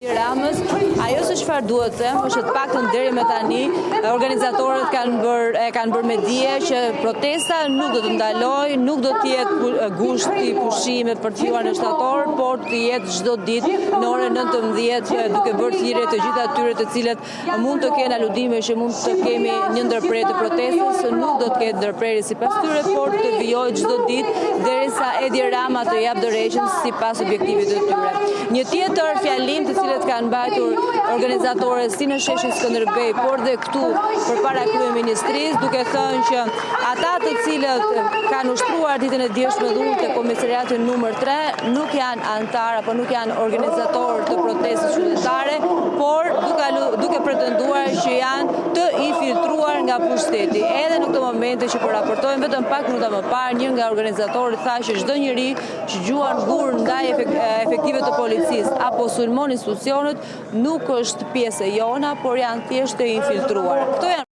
Ramës, ajo se çfarë duhet të them është të paktën deri me tani organizatorët kanë bërë me dije që protesta nuk do të ndalojë, nuk do të jetë gushti pushimit për të hyuar në shtator, por të jetë çdo ditë në orën 19 duke bërë thirrje të gjitha atyre të cilët mund të kenë aludime që mund të kemi një ndërprerje të protestës, nuk do të ketë ndërprerje sipas tyre, por të vijojë çdo ditë derisa Edi Rama të jap dorëheqjen sipas objektivit të tyre. Një tjetër fjalim të cilët kanë mbajtur organizatorët si në sheshin Skënderbej, por dhe këtu përpara kryeministrisë, duke thënë që ata të cilët kanë ushtruar ditën e djeshme dhunë te komisariati numër 3 nuk janë antar apo nuk janë organizatorë të protestës qytetare, por duke pretenduar që janë të infiltruar nga pushteti. Edhe në këto momente që po raportojmë vetëm pak minuta më parë, një nga organizatorët tha që çdo njeri që gjuan gur ndaj efektive të policisë apo sulmon institucionet nuk është pjesë e jona, por janë thjesht të infiltruar. Këto janë